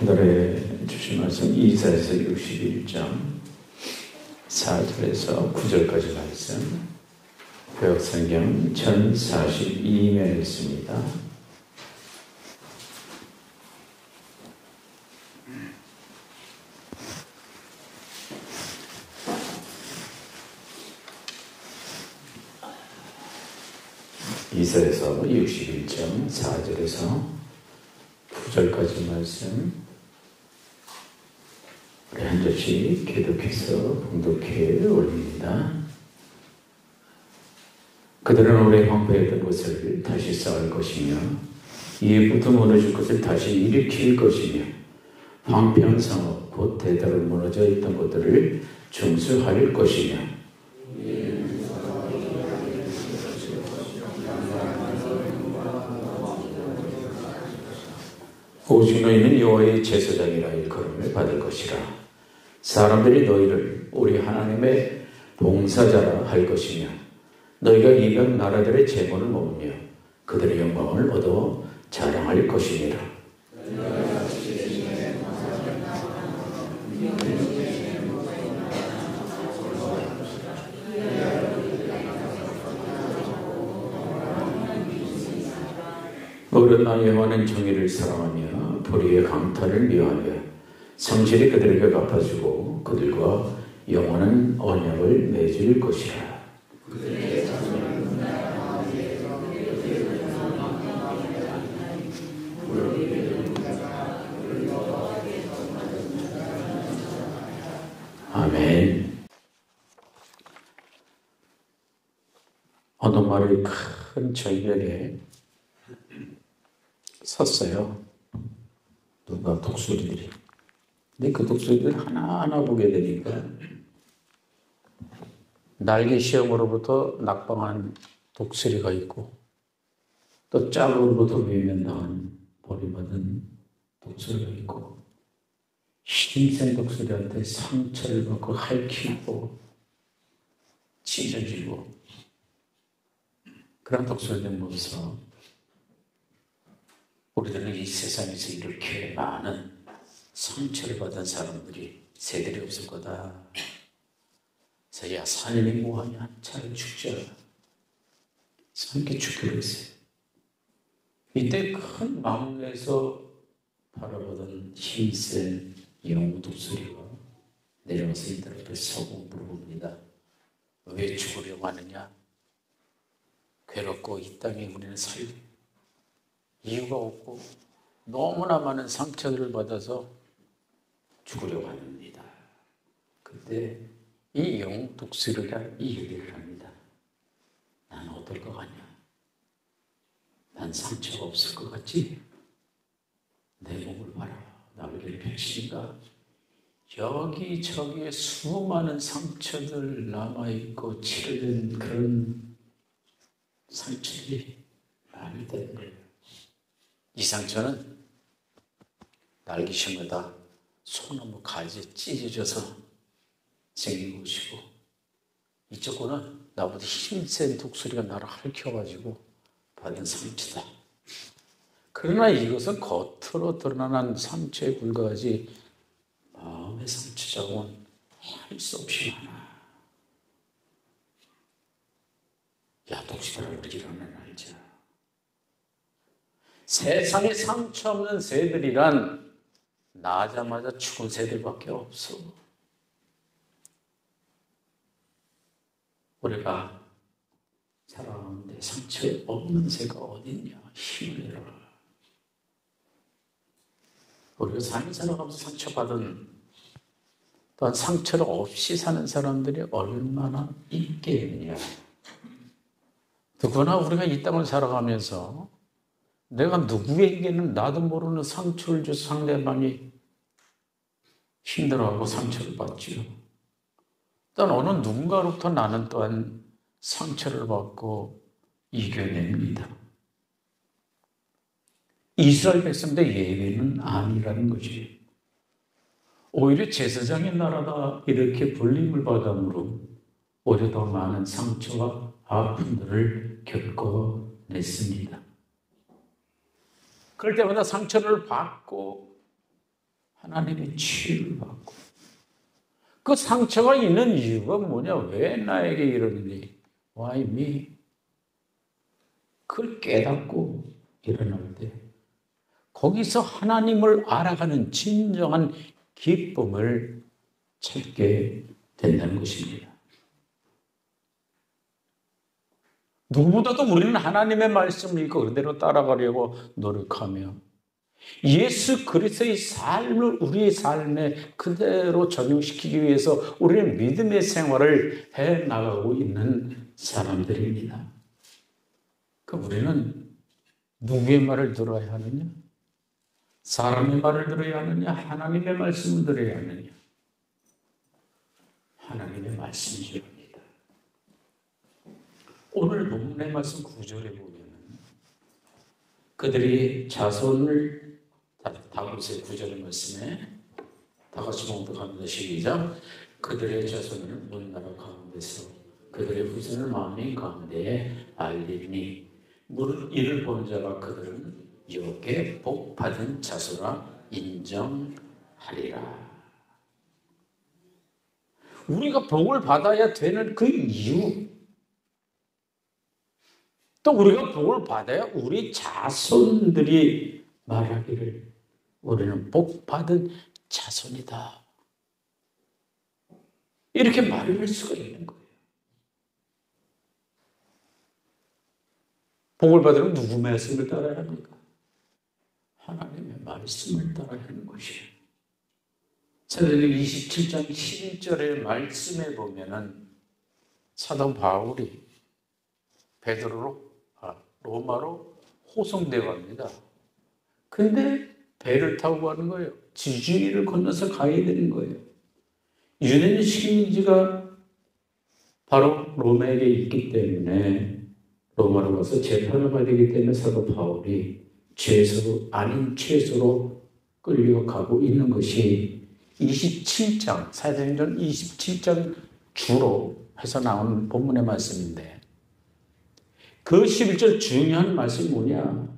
오늘의 주신 말씀 이사야서 61장 4절에서 9절까지 말씀, 구약성경 1042면에 있습니다. 이사야서 61장 4절에서 9절까지 말씀, 우리 한 절씩 계속해서 봉독해 올립니다. 그들은 오래 황폐했던 것을 다시 쌓을 것이며 이에부터 무너질 것을 다시 일으킬 것이며 황폐한 성읍 곧 대대로 무너져 있던 것들을 정수할 것이며 오직 너희는 여호와의 제사장이라 일컬음을 받을 것이라. 사람들이 너희를 우리 하나님의 봉사자라 할 것이며 너희가 이방 나라들의 재물을 먹으며 그들의 영광을 얻어 자랑할 것이니라. 어른나 여호와는 정의를 사랑하며 불의의 강탈을 미워하며 성실히 그들에게 갚아주고 그들과 영원한 언약을 맺을 것이라. 아멘. 어느 마을의 큰 절벽에 섰어요. 누가 독수리들이. 근데 그 독수리들 하나하나 보게 되니까 날개 시험으로부터 낙방한 독수리가 있고 또 짝으로부터 외면당한 버림받은 독수리가 있고 힘센 독수리한테 상처를 받고 핥히고 찢어지고 그런 독수리들 모습, 우리들은 이 세상에서 이렇게 많은 상처를 받은 사람들이 새들이 없을 거다. 그래서 야, 살림이 뭐하냐? 잘 죽자. 함께 죽기로 했어요. 이때 큰 망에서 바라보던 힘센 영웅 독수리가 내려와서 이들 앞에 서고 물어봅니다. 왜 죽으려고 하느냐? 괴롭고 이 땅에 우리는 살 이유가 없고 너무나 많은 상처를 받아서 죽으려고 합니다. 그때 이 영웅 독수리가 이 얘기를 합니다. 난 어떨 것 같냐? 난 상처가 없을 것 같지? 내 몸을 봐라. 날개를 펼치니까 여기저기에 수많은 상처들 남아있고 치료된 그런 상처들이 많이 되는 거예요. 이 상처는 날개심마다 소나무 가지에 찢어져서 생긴 것이고, 이쪽 거는 나보다 힘센 독수리가 나를 핥혀가지고 받은 상처다. 그러나 이것은 겉으로 드러나는 상처에 불과하지 마음의 상처 자국은 할 수 없이 많아. 야, 독수리를 우리라는 알자. 세상에 상처 없는 새들이란 나자마자 죽은 새들밖에 없어. 우리가 살아가는데 상처 없는 새가 어딨냐? 힘을 내라. 우리가 삶을 살아가면서 상처받은, 또한 상처를 없이 사는 사람들이 얼마나 있겠느냐. 더구나 우리가 이 땅을 살아가면서 내가 누구에게는 나도 모르는 상처를 줘서 상대방이 힘들어하고 상처를 받지요. 또한 어느 누군가로부터 나는 또한 상처를 받고 이겨냅니다. 이스라엘 백성들 예외는 아니라는 거지. 오히려 제사장의 나라가 이렇게 불림을 받음으로 오히려 더 많은 상처와 아픔들을 겪어냈습니다. 그럴 때마다 상처를 받고 하나님의 치유를 받고 그 상처가 있는 이유가 뭐냐? 왜 나에게 이러느니? Why me? 그걸 깨닫고 일어날 때 거기서 하나님을 알아가는 진정한 기쁨을 찾게 된다는 것입니다. 누구보다도 우리는 하나님의 말씀을 읽고 그대로 따라가려고 노력하며 예수 그리스도의 삶을 우리의 삶에 그대로 적용시키기 위해서 우리는 믿음의 생활을 해나가고 있는 사람들입니다. 그럼 우리는 누구의 말을 들어야 하느냐? 사람의 말을 들어야 하느냐? 하나님의 말씀을 들어야 하느냐? 하나님의 말씀이랍니다. 오늘 본문의 말씀 9절에 보면 그들이 자손을 다 보세요. 9절의 말씀에 다 같이 봉독합니다. 시작. 그들의 자손을 문 나라 가운데서 그들의 후손을 만민 가운데에 알리니 이를 본 자가 그들은 여호와께 복 받은 자손라 인정하리라. 우리가 복을 받아야 되는 그 이유, 또 우리가 복을 받아야 우리 자손들이 말하기를 우리는 복 받은 자손이다. 이렇게 말을 할 수가 있는 거예요. 복을 받으면 누구 말씀을 따라야 합니까? 하나님의 말씀을 따라야 하는 것이에요. 사도행전 27장 11절의 말씀에 보면은 사도 바울이 로마로 호송되어 갑니다. 근데 배를 타고 가는 거예요. 지중해를 건너서 가야 되는 거예요. 유대인 식민지가 바로 로마에게 있기 때문에 로마로 가서 재판을 받아야 되기 때문에 사도 바울이 죄수 아닌 죄수로 끌려가고 있는 것이 27장, 사도행전 27장 주로 해서 나오는 본문의 말씀인데 그 11절 중요한 말씀이 뭐냐?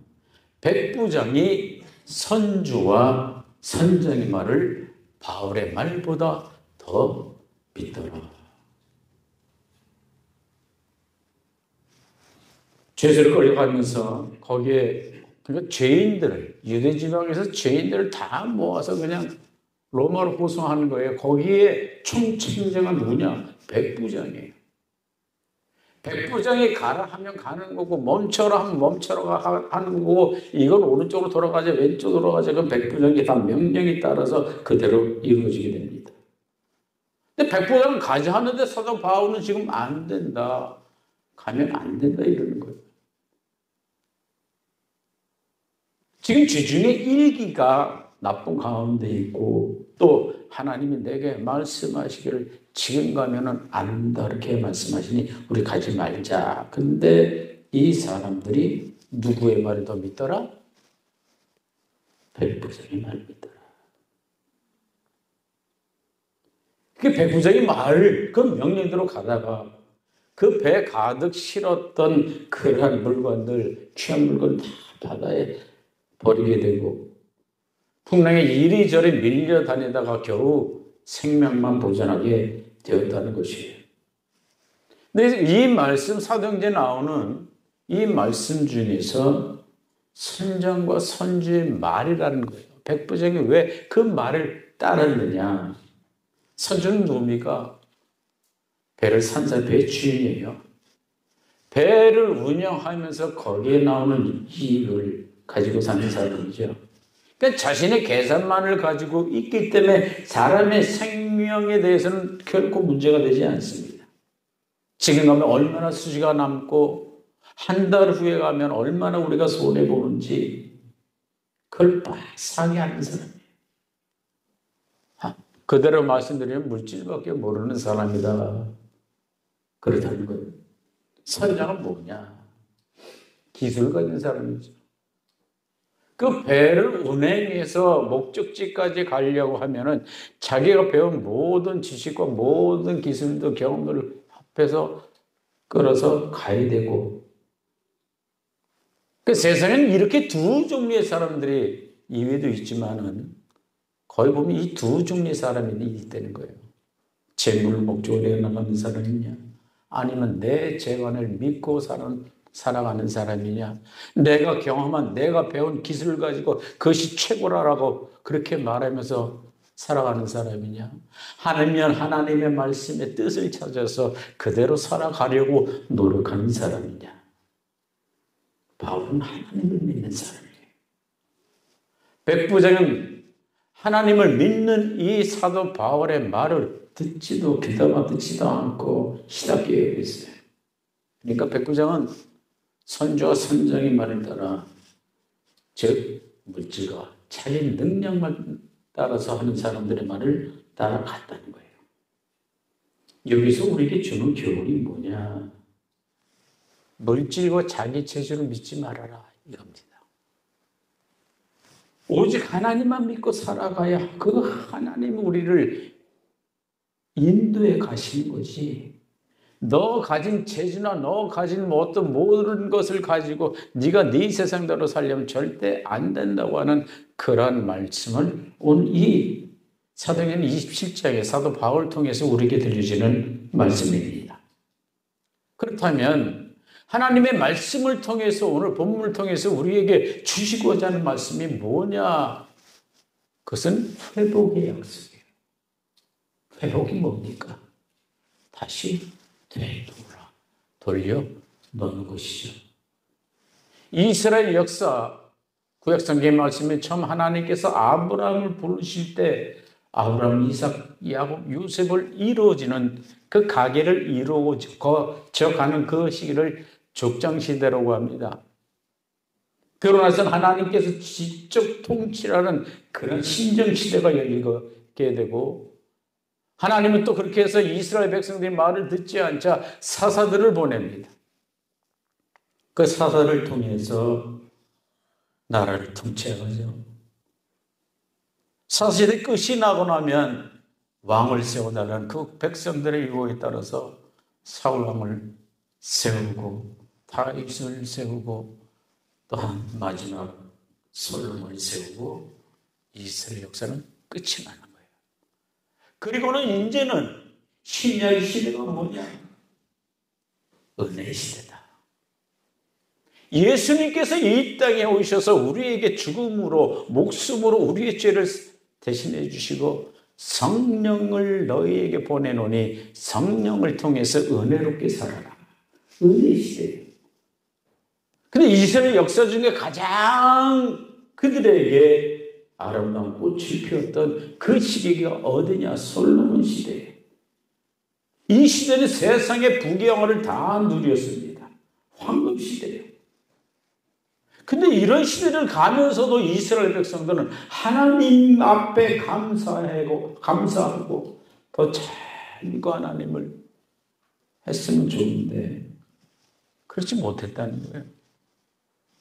백부장이 선주와 선장의 말을 바울의 말보다 더 믿더라. 죄수를 끌려가면서 거기에 그러니까 죄인들을 유대 지방에서 죄인들을 다 모아서 그냥 로마로 호송하는 거예요. 거기에 총책임자가 누구냐? 백부장이에요. 백부장이 가라 하면 가는 거고 멈춰라 하면 멈춰라 하는 거고 이건 오른쪽으로 돌아가자 왼쪽으로 돌아가자 그건 백부장이 다 명령에 따라서 그대로 이루어지게 됩니다. 근데 백부장은 가자 하는데 사도 바울은 지금 안 된다. 가면 안 된다 이러는 거예요. 지금 지중해 일기가 나쁜 가운데 있고 또 하나님이 내게 말씀하시기를 지금 가면은 안 된다 이렇게 말씀하시니 우리 가지 말자. 근데 이 사람들이 누구의 말을 더 믿더라? 백부장의 말을 믿더라. 그 백부장의 말, 그 명령대로 가다가 그 배 가득 실었던 그러한 물건들, 취한 물건 다 바다에 버리게 되고 풍랑에 이리저리 밀려다니다가 겨우 생명만 보존하게 되었다는 것이에요. 근데 이 말씀 사도행전에 나오는 이 말씀 중에서 선장과 선주의 말이라는 거예요. 백부장이 왜 그 말을 따랐느냐? 선주는 누굽니까? 배를 산 사람, 배 주인이에요. 배를 운영하면서 거기에 나오는 이익을 가지고 사는 사람이죠. 그러니까 자신의 계산만을 가지고 있기 때문에 사람의 생명에 대해서는 결코 문제가 되지 않습니다. 지금 가면 얼마나 수지가 남고 한 달 후에 가면 얼마나 우리가 손해보는지 그걸 빡싸게 하는 사람이에요. 그대로 말씀드리면 물질밖에 모르는 사람이다. 그렇다는 거예요. 선장은 뭐냐? 기술 가진 사람이죠. 그 배를 운행해서 목적지까지 가려고 하면은 자기가 배운 모든 지식과 모든 기술도 경험을 합해서 끌어서 가야 되고. 그 세상에는 이렇게 두 종류의 사람들이 이외에도 있지만은 거기 보면 이 두 종류의 사람이 있다는 거예요. 재물 목적으로 나가는 사람이냐, 아니면 내 재관을 믿고 살아가는 사람이냐, 내가 경험한, 내가 배운 기술을 가지고 그것이 최고라고 그렇게 말하면서 살아가는 사람이냐, 아니면 하나님의 말씀의 뜻을 찾아서 그대로 살아가려고 노력하는 사람이냐. 바울은 하나님을 믿는 사람이에요. 백부장은 하나님을 믿는 이 사도 바울의 말을 듣지도 귀담아 듣지도 않고 시답게 여겼어요. 그러니까 백부장은 선조와 선장의 말을 따라, 즉 물질과 자기 능력만 따라서 하는 사람들의 말을 따라갔다는 거예요. 여기서 우리에게 주는 교훈이 뭐냐? 물질과 자기 재주를 믿지 말아라, 이겁니다. 오직 하나님만 믿고 살아가야 그 하나님이 우리를 인도해 가시는 거지. 너 가진 재주나 너 가진 어떤 모든 것을 가지고 네가 네 세상대로 살려면 절대 안 된다고 하는 그런 말씀을 오늘 이 사도행전 27장의 사도 바울을 통해서 우리에게 들려주는 말씀입니다. 그렇다면 하나님의 말씀을 통해서, 오늘 본문을 통해서 우리에게 주시고자 하는 말씀이 뭐냐? 그것은 회복의 약속이에요. 회복이 뭡니까? 다시 돌려 놓는 것이죠. 이스라엘 역사, 구약성경 말씀에 처음 하나님께서 아브라함을 부르실 때 아브라함, 이삭, 야곱, 요셉을 이루어지는 그 가계를 이루어져가는 그 시기를 족장시대라고 합니다. 그러고 나서 하나님께서 직접 통치라는 그런 신정시대가 열리게 되고, 하나님은 또 그렇게 해서 이스라엘 백성들이 말을 듣지 않자 사사들을 보냅니다. 그 사사를 통해서 나라를 통치하죠. 사사시대 끝이 나고 나면 왕을 세워달라는 그 백성들의 요구에 따라서 사울 왕을 세우고 다윗을 세우고 또한 마지막 솔로몬을 세우고 이스라엘 역사는 끝이 나는 거예요. 그리고는 이제는 신약의 시대가 뭐냐? 은혜의 시대다. 예수님께서 이 땅에 오셔서 우리에게 죽음으로, 목숨으로 우리의 죄를 대신해 주시고 성령을 너희에게 보내노니 성령을 통해서 은혜롭게 살아라. 은혜의 시대예요. 근데 이스라엘 역사 중에 가장 그들에게 아름다운 꽃이 피었던 그 시기가 어디냐? 솔로몬 시대예요. 이 시대는 세상의 부귀영화를 다 누렸습니다. 황금 시대예요. 근데 이런 시대를 가면서도 이스라엘 백성들은 하나님 앞에 감사하고 더 잘과 하나님을 했으면 좋은데 그렇지 못했다는 거예요.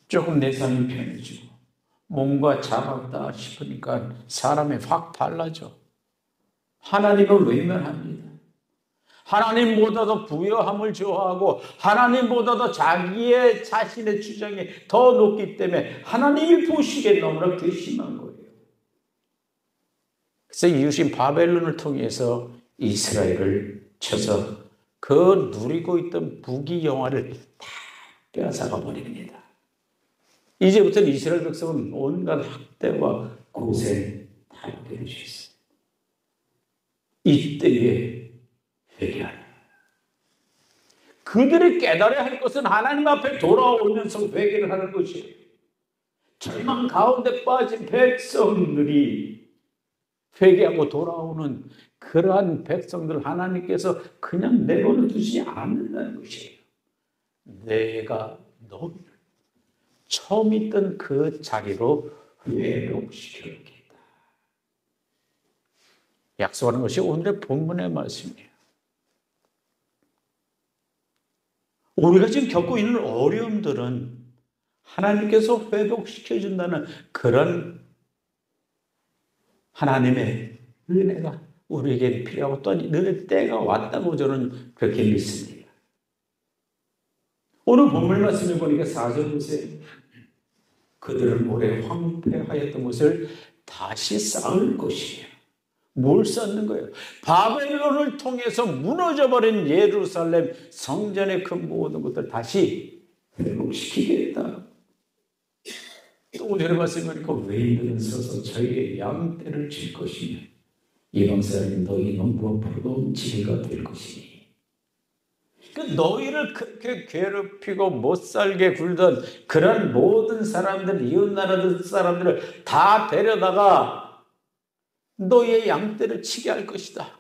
조금 내 삶이 편해지고 뭔가 잡았다 싶으니까 사람이 확 달라져. 하나님을 외면합니다. 하나님보다도 부여함을 좋아하고 하나님보다도 자기의 자신의 주장이 더 높기 때문에 하나님이 보시기에 너무나 괘씸한 거예요. 그래서 이웃인 바벨론을 통해서 이스라엘을 쳐서 그 누리고 있던 부귀영화를 다 빼앗아가 버립니다. 이제부터는 이스라엘 백성은 온갖 학대와 고생 다 받게 되셨어요. 이때에 회개하라. 그들이 깨달아야 할 것은 하나님 앞에 돌아오면서 회개를 하는 것이에요. 절망 가운데 빠진 백성들이 회개하고 돌아오는 그러한 백성들 하나님께서 그냥 내버려 두지 않는다는 것이에요. 내가 너희를 처음 있던 그 자리로 회복시켜주겠다. 약속하는 것이 오늘의 본문의 말씀이에요. 우리가 지금 겪고 있는 어려움들은 하나님께서 회복시켜준다는 그런 하나님의 은혜가 우리에게 필요하고 또 늘 때가 왔다고 저는 그렇게 믿습니다. 오늘 본문 말씀을 보니까 4절 보세요. 그들은 오래 황폐하였던 것을 다시 쌓을 것이며. 뭘 쌓는 거예요? 바벨론을 통해서 무너져버린 예루살렘 성전의 그 모든 것들 다시 회복시키겠다. 또 5절에 말씀하니까 외인들은 서서 저희의 양떼를 칠 것이며 이방 사람이 너희 농부와 포도원 지배가 될 것이니. 그 너희를 그렇게 괴롭히고 못 살게 굴던 그런 모든 사람들, 이웃나라 사람들을 다 데려다가 너희의 양떼를 치게 할 것이다.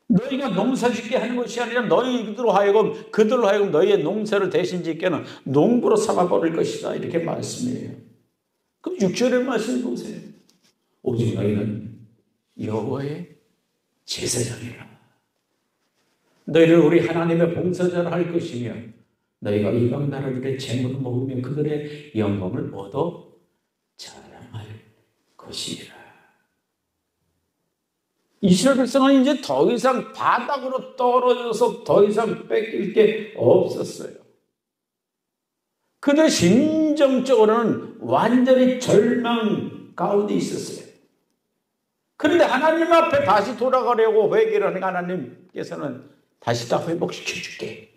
너희가 농사 짓게 하는 것이 아니라 그들로 하여금 너희의 농사를 대신 짓게는 농부로 삼아버릴 것이다. 이렇게 말씀해요. 그럼 6절의 말씀 보세요. 오직 너희는 여호와의 제사장이라. 너희를 우리 하나님의 봉사자로 할 것이며 너희가 이방 나라들의 재물을 먹으며 그들의 영광을 얻어 자랑할 것이니라. 이스라엘 백성은 이제 더 이상 바닥으로 떨어져서 더 이상 뺏길 게 없었어요. 그들 심정적으로는 완전히 절망 가운데 있었어요. 그런데 하나님 앞에 다시 돌아가려고 회개를 하는 하나님께서는 다시 다 회복시켜줄게.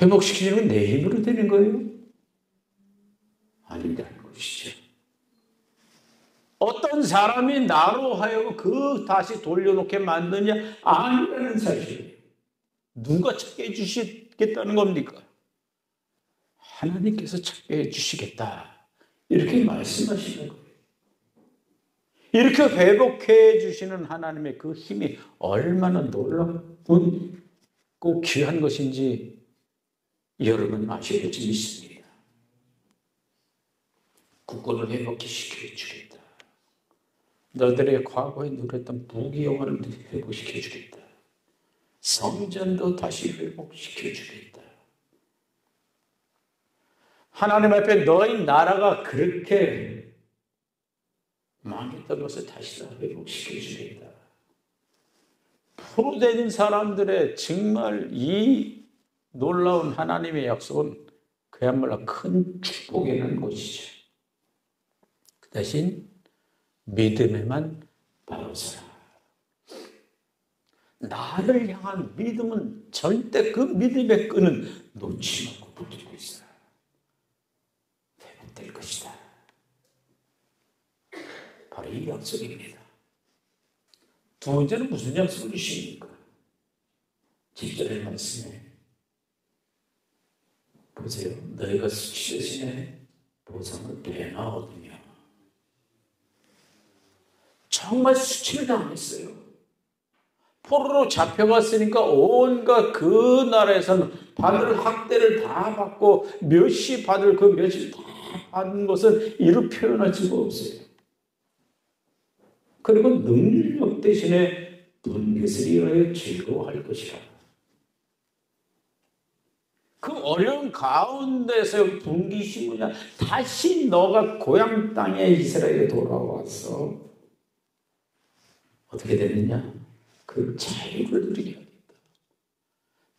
회복시키려면 내 힘으로 되는 거예요? 아니라는 것이죠. 어떤 사람이 나로 하여금 다시 돌려놓게 만드냐? 아니라는 사실이에요. 누가 찾게 해주시겠다는 겁니까? 하나님께서 찾게 해주시겠다. 이렇게 말씀하시는 거예요. 이렇게 회복해 주시는 하나님의 그 힘이 얼마나 놀랍고 귀한 것인지 여러분 아시겠지 믿습니다. 국권을 회복시켜 주겠다. 너들의 과거에 누렸던 부귀영화를 회복시켜 주겠다. 성전도 다시 회복시켜 주겠다. 하나님 앞에 너희 나라가 그렇게 망했던 것을 다시 다 회복시켜 주겠다. 포로된 사람들의 정말 이 놀라운 하나님의 약속은 그야말로 큰 축복이라는 것이죠. 그 대신 믿음에만 바로 서라. 나를 향한 믿음은 절대 그 믿음의 끈은 놓지 말고 붙들고 있어라. 회복될 것이다. 바로 이 약속입니다. 두 번째는 무슨 약속을 주십니까? 10절의 말씀에 보세요. 너희가 수치 대신에 보상을 배나 얻으며. 정말 수치를 당했어요. 포로로 잡혀갔으니까 온갖 그 나라에서는 받을 학대를 다 받고 멸시 받을 그 멸시를 다 받은 것은 이루 표현할 수가 없어요. 그리고 능력 대신에 분깃을 이하여 즐거워할 것이라. 그 어려운 가운데서 분깃이 뭐냐? 다시 너가 고향 땅에 이스라엘에 돌아와서 어떻게 되느냐? 그 자유를 누리게 하겠다.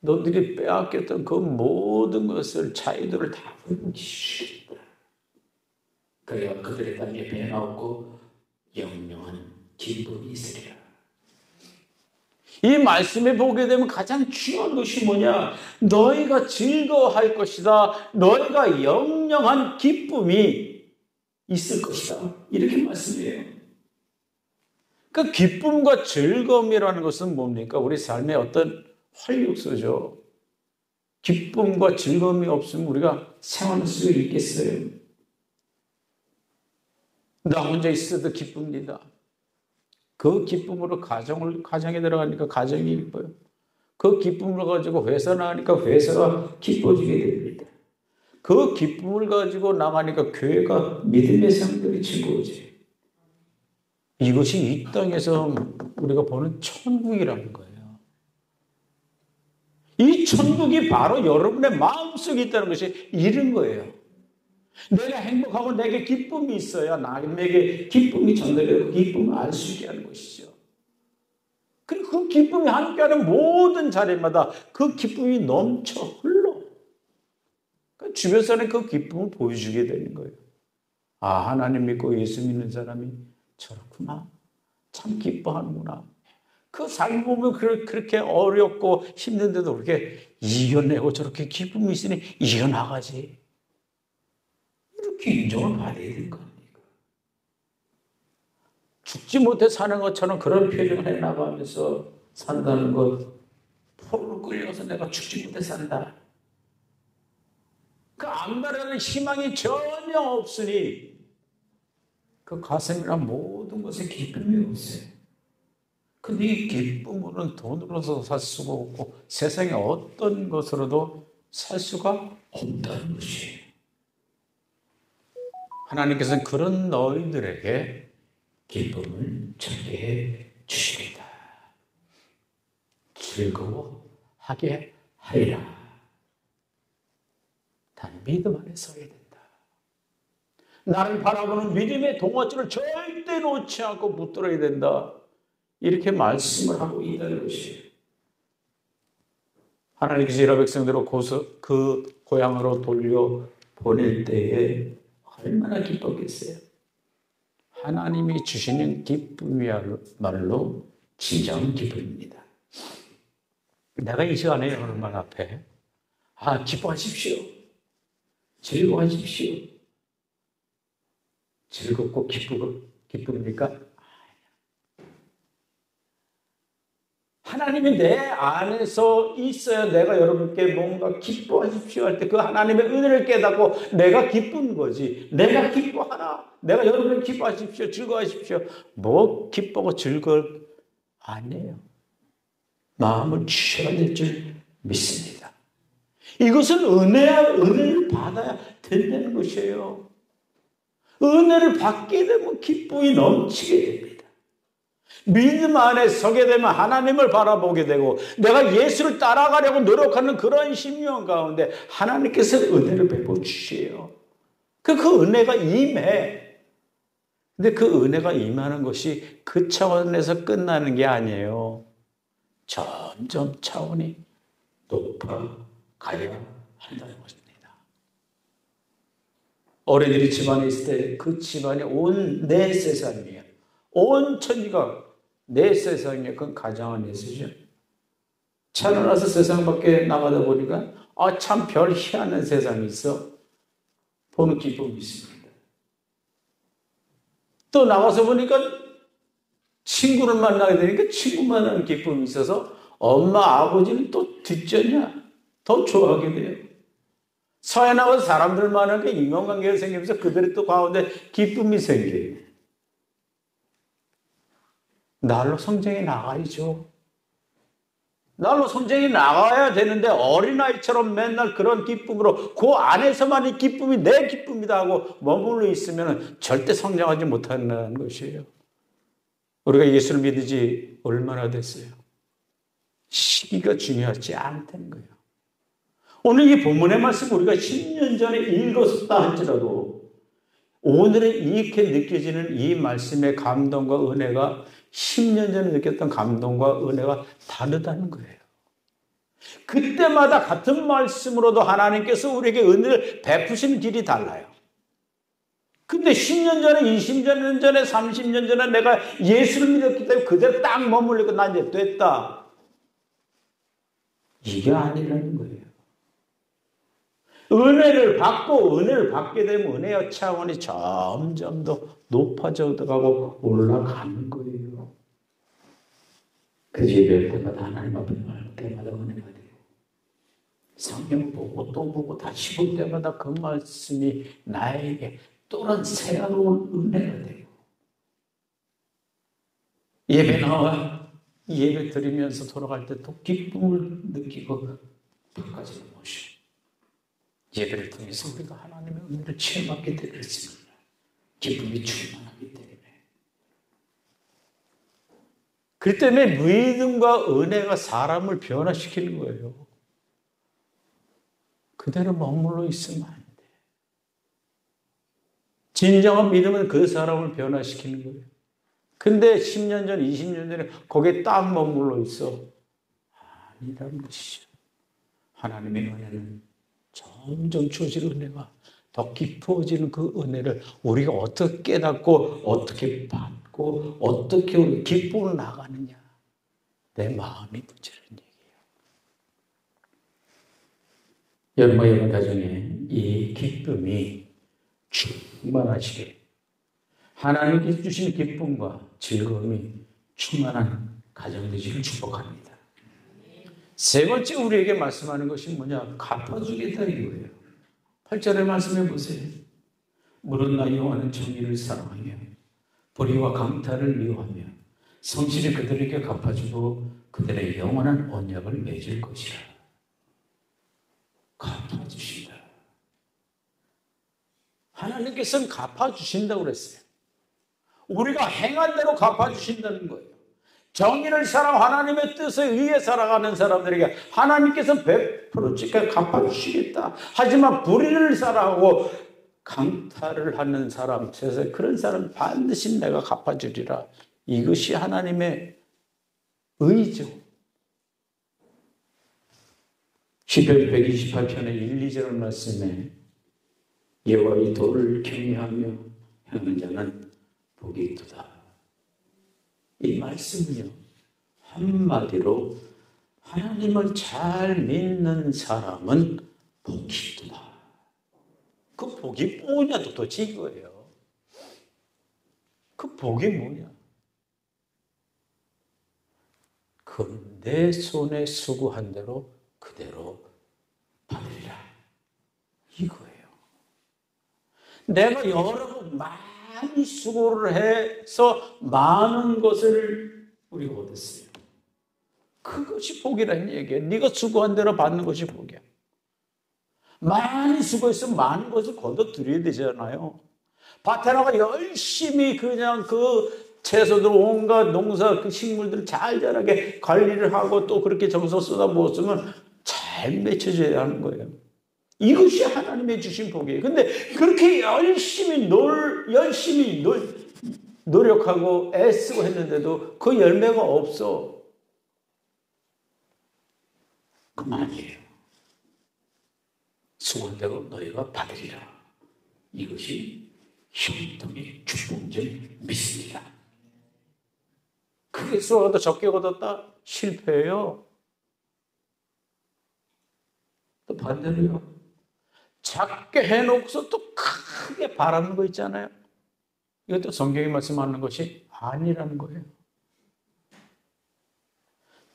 너들이 빼앗겼던 그 모든 것을 자유들을 다 회복시키겠다. 그래야 그들의 땅에 배가 없고 영영한 기쁨이 있으리라. 이 말씀에 보게 되면 가장 중요한 것이 뭐냐? 너희가 즐거워할 것이다. 너희가 영영한 기쁨이 있을 것이다. 이렇게 말씀해요. 그 기쁨과 즐거움이라는 것은 뭡니까? 우리 삶의 어떤 활력소죠. 기쁨과 즐거움이 없으면 우리가 생활할 수 있겠어요? 나 혼자 있어도 기쁩니다. 그 기쁨으로 가정에 들어가니까 가정이 기뻐요. 그 기쁨을 가지고 회사 나가니까 회사가 기뻐지게 됩니다. 그 기쁨을 가지고 나가니까 교회가 믿음의 사람들이 즐거워져요. 이것이 이 땅에서 우리가 보는 천국이라는 거예요. 이 천국이 바로 여러분의 마음속에 있다는 것이 이런 거예요. 내가 행복하고 내게 기쁨이 있어야 남에게 기쁨이 전달되고 기쁨을 알 수 있게 하는 것이죠. 그리고 그 기쁨이 함께하는 모든 자리마다 그 기쁨이 넘쳐 흘러. 주변 사람에 그 기쁨을 보여주게 되는 거예요. 하나님 믿고 예수 믿는 사람이 저렇구나. 참 기뻐하는구나. 그 삶을 보면 그렇게 어렵고 힘든데도 그렇게 이겨내고 저렇게 기쁨이 있으니 이겨나가지. 이렇게 인정을 받아야 되는 겁니다. 죽지 못해 사는 것처럼 그런 표정을 해나가면서 산다는 것, 포로로 끌려가서 내가 죽지 못해 산다. 그 앞날에는 희망이 전혀 없으니 그 가슴이나 모든 것에 기쁨이 없어요. 근데 이 기쁨으로는 돈으로서 살 수가 없고 세상의 어떤 것으로도 살 수가 없다는 것이에요. 하나님께서는 그런 너희들에게 기쁨을 찾게 해 주시리다. 즐거워하게 하리라. 단 믿음 안에 서야 된다. 나를 바라보는 믿음의 동아줄을 절대 놓지 않고 붙들어야 된다. 이렇게 말씀을 하고 있다는 것이에요. 하나님께서 이스라엘 백성들을 그 고향으로 돌려 보낼 때에 얼마나 기뻤겠어요. 하나님이 주시는 기쁨이야말로 진정한 기쁨입니다. 내가 이 시간에 여러분 앞에 기뻐하십시오. 즐거워하십시오. 즐겁고 기쁩니까? 하나님이 내 안에서 있어야 내가 여러분께 뭔가 기뻐하십시오 할 때 그 하나님의 은혜를 깨닫고 내가 기쁜 거지. 내가 기뻐하라. 내가 여러분을 기뻐하십시오. 즐거워하십시오. 뭐 기쁘고 즐거울 아니에요. 마음을 주셔야 될 줄 믿습니다. 이것은 은혜를 받아야 된다는 것이에요. 은혜를 받게 되면 기쁨이 넘치게 됩니다. 믿음 안에 서게 되면 하나님을 바라보게 되고 내가 예수를 따라가려고 노력하는 그런 심령 가운데 하나님께서 은혜를 베풀어 주시에요. 그 은혜가 임해. 근데 그 은혜가 임하는 것이 그 차원에서 끝나는 게 아니에요. 점점 차원이 높아가야 한다는 것입니다. 어린이들이 집안에 있을 때 그 집안이 온 내 세상이에요. 온 천지가 내 세상에 그 가장을 내세죠. 태어나서 세상 밖에 나가다 보니까 참 별 희한한 세상이 있어. 보는 기쁨이 있습니다. 또 나가서 보니까 친구를 만나게 되니까 친구 만나는 기쁨이 있어서 엄마 아버지는 또 뒷전이야. 더 좋아하게 돼요. 사회 나가서 사람들 만나게 인간관계가 생기면서 그들의 또 가운데 기쁨이 생겨요. 날로 성장해 나가야죠. 날로 성장해 나가야 되는데 어린아이처럼 맨날 그런 기쁨으로 그 안에서만 이 기쁨이 내 기쁨이다 하고 머물러 있으면 절대 성장하지 못한다는 것이에요. 우리가 예수를 믿지 얼마나 됐어요? 시기가 중요하지 않다는 거예요. 오늘 이 본문의 말씀 우리가 10년 전에 읽었다 할지라도 오늘은 이렇게 느껴지는 이 말씀의 감동과 은혜가 10년 전에 느꼈던 감동과 은혜가 다르다는 거예요. 그때마다 같은 말씀으로도 하나님께서 우리에게 은혜를 베푸시는 길이 달라요. 근데 10년 전에, 20년 전에, 30년 전에 내가 예수를 믿었기 때문에 그대로 딱 머물리고 난 이제 됐다. 이게 아니라는 거예요. 은혜를 받게 되면 은혜의 차원이 점점 더 높아져 가고 올라가는 거예요. 그 예배할 때마다 하나님 앞에 갈 때마다 은혜가 돼요. 성경 보고 또 보고 다시 볼 때마다 그 말씀이 나에게 또한 새로운 은혜가 돼요. 예배 나와 예배 드리면서 돌아갈 때 또 기쁨을 느끼고 바꿔지는 것이 예배를 통해서 우리가 하나님의 은혜를 체험하게 되겠습니다. 기쁨이 충만하기 때문에. 그렇기 때문에 믿음과 은혜가 사람을 변화시키는 거예요. 그대로 머물러 있으면 안 돼. 진정한 믿음은 그 사람을 변화시키는 거예요. 근데 10년 전, 20년 전에 거기에 딱 머물러 있어. 아니라는 것이죠. 하나님의 은혜는 점점 주어질 은혜가 더 깊어지는 그 은혜를 우리가 어떻게 깨닫고 어떻게 받고 어떻게 우리 기쁨을 나가느냐. 내 마음이 문제라는 얘기예요. 여러분과 여러분 가정에 이 기쁨이 충만하시게 하나님께서 주신 기쁨과 즐거움이 충만한 가정 되시길 축복합니다. 세 번째 우리에게 말씀하는 것이 뭐냐? 갚아주겠다 이거예요. 8절에 말씀해 보세요. 물은 나 여호와는 정의를 사랑하며 불의와 강탈을 미워하며 성실히 그들에게 갚아주고 그들의 영원한 언약을 맺을 것이라. 갚아주신다. 하나님께서는 갚아주신다고 그랬어요. 우리가 행한 대로 갚아주신다는 거예요. 정의를 살아 하나님의 뜻에 의해 살아가는 사람들에게 하나님께서 100% 갚아주시겠다. 하지만 불의를 살아하고 강탈을 하는 사람, 세상에 그런 사람 반드시 내가 갚아주리라. 이것이 하나님의 의죠. 시편 128편의 1, 2절 말씀에 여호와의 도를 경외하며 행하는 자는 복이 있도다. 이 말씀은요, 한마디로 하나님을 잘 믿는 사람은 복이 있도다. 그 복이 뭐냐 도대체 이거예요. 그 복이 뭐냐? 그 내 손에 수고한 대로 그대로 받으리라. 이거예요. 내가 여러 번 많이 수고를 해서 많은 것을 우리가 얻었어요. 그것이 복이라는 얘기예요. 네가 수고한 대로 받는 것이 복이야. 많이 수고해서 많은 것을 거둬들여야 되잖아요. 밭에 나가 열심히 그냥 그 채소들 온갖 농사 그 식물들을 잘 자라게 관리를 하고 또 그렇게 정성 쏟아부었으면 잘 맺혀져야 하는 거예요. 이것이 하나님의 주신 복이에요. 근데 그렇게 열심히 노력하고 애쓰고 했는데도 그 열매가 없어. 그만이에요. 수고한 대로 너희가 받으리라. 이것이 형통의 축복을 믿습니다. 크게 수고하다 적게 얻었다? 실패해요. 또 반대로요. 작게 해놓고서 또 크게 바라는 거 있잖아요. 이것도 성경이 말씀하는 것이 아니라는 거예요.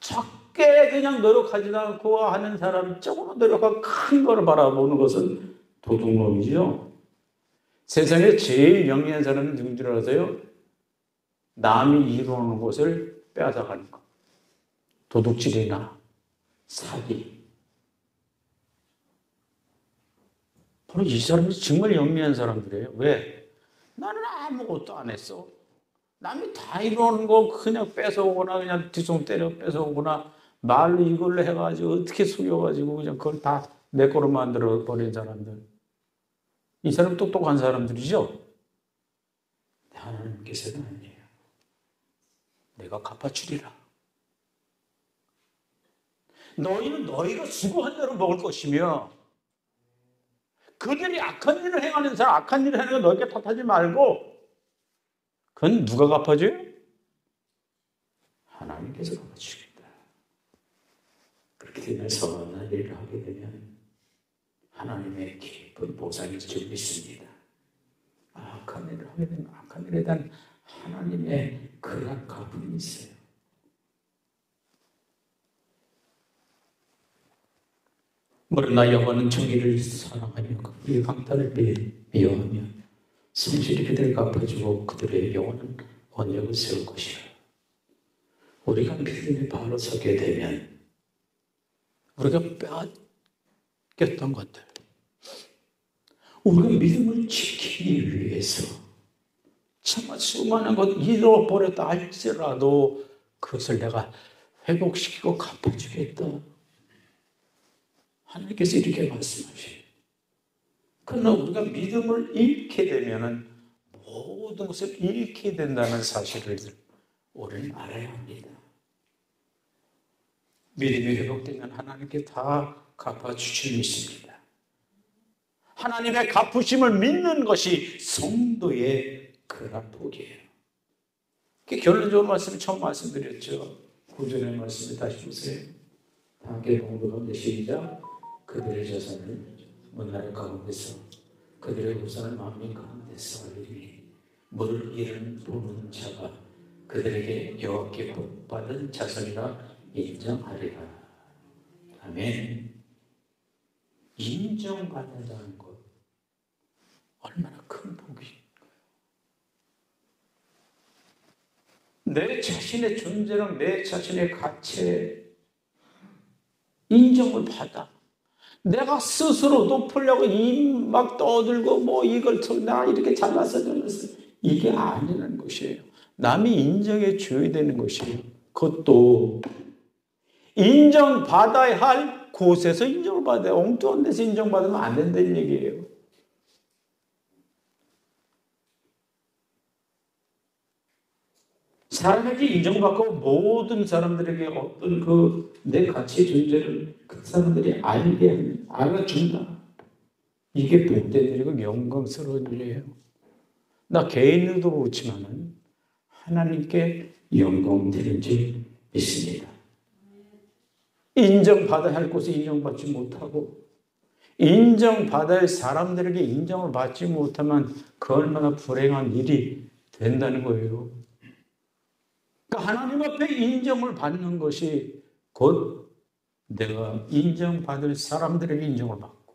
작게 그냥 노력하지도 않고 하는 사람, 조금만 노력하고 큰 거를 바라보는 것은 도둑놈이죠. 세상에 제일 영리한 사람은 누군 줄 아세요? 남이 이루어놓은 것을 빼앗아가는 것. 도둑질이나 사기. 바로 이 사람이 정말 영리한 사람들이에요. 왜? 나는 아무것도 안 했어. 남이 다 이루어놓은 거 그냥 뺏어오거나 그냥 뒤통 때려 뺏어오거나 말로 이걸로 해가지고 어떻게 속여가지고 그냥 그걸 다 내 거로 만들어 버린 사람들. 이 사람 똑똑한 사람들이죠? 하나님께서는 아니에요. 내가 갚아주리라. 너희는 너희가 수고한 대로 먹을 것이며 그들이 악한 일을 행하는 사람, 악한 일을 하는 거 너희가 탓하지 말고 그건 누가 갚아줘요? 하나님께서 갚아주시겠다. 그렇게 되면 선한 일을 하게 되면 하나님의 깊은 보상이 있을 줄 믿습니다. 악한 일을 하게 되면 악한 일에 대한 하나님의 그런 갚음이 있어요. 그러나 여호와는 정의를 사랑하며 그의 강탈을 미워하며 성실히 그들을 갚아주고 그들의 영원한 언약을 세울 것이라. 우리가 믿음의 바로 서게 되면 우리가 빼앗겼던 것들, 우리가 믿음을 지키기 위해서 정말 수많은 것 잃어버렸다 할지라도 그것을 내가 회복시키고 갚아주겠다. 하나님께서 이렇게 말씀하셔요. 그러나 우리가 믿음을 잃게 되면 모든 것을 잃게 된다는 사실을 우리는 알아야 합니다. 믿음이 회복되면 하나님께 다 갚아주실 믿습니다. 하나님의 갚으심을 믿는 것이 성도의 그런 복이에요. 결론적으로 말씀을 처음 말씀드렸죠. 구절의 말씀을 다시 보세요. 다 함께 공부하면 시작. 그들의 자산을 문나라 가운데서 그들의 우산을 만민 가운데서 알리니 물을 잃은 보는 자가 그들에게 여호와께 복받은 자손이라 인정하리라. 아멘. 인정받는다는 것 얼마나 큰 복이에요. 내 자신의 존재랑 내 자신의 가치에 인정을 받아. 내가 스스로 높으려고 막 떠들고 뭐 이걸 나 이렇게 잘났어 저랬어 이게 아니라는 것이에요. 남이 인정해 줘야 되는 것이에요. 그것도 인정받아야 할 곳에서 인정을 받아야 엉뚱한 데서 인정받으면 안 된다는 얘기예요. 사람에게 인정받고 모든 사람들에게 어떤 내 가치의 존재를 그 사람들이 알아준다. 이게 복된 일이고 영광스러운 일이에요. 나 개인으로도 그렇지만은 하나님께 영광 드린 줄 믿습니다. 인정받아야 할 곳에 인정받지 못하고 인정받아야 할 사람들에게 인정을 받지 못하면 그 얼마나 불행한 일이 된다는 거예요. 그러니까 하나님 앞에 인정을 받는 것이 곧 내가 인정받을 사람들에게 인정을 받고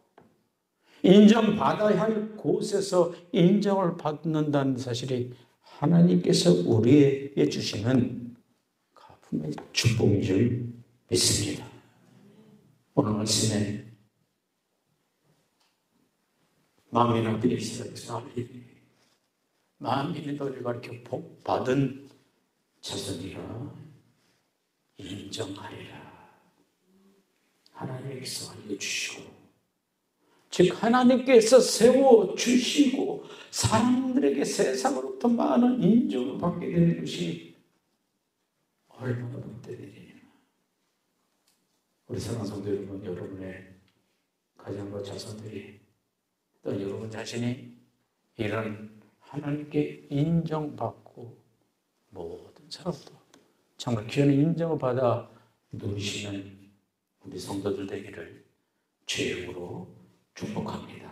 인정받아야 할 곳에서 인정을 받는다는 사실이 하나님께서 우리에게 주시는 갚음의 축복인 줄 믿습니다. 오늘 말씀에 만민의 이스라엘에서 알리니 만민이 너를 가르쳐 복받은 자손이라 인정하리라. 하나님께서 알려주시고 즉 하나님께서 세워주시고 사람들에게 세상으로부터 많은 인정을 받게 되는 것이 얼마나 복된 일이냐. 우리 사랑하는 성도 여러분, 여러분의 가정과 자손들이 또 여러분 자신이 이런 하나님께 인정받고 모든 사람도 정말 귀한 인정을 받아 누리시는 우리 성도들 되기를 주의 이름으로 축복합니다.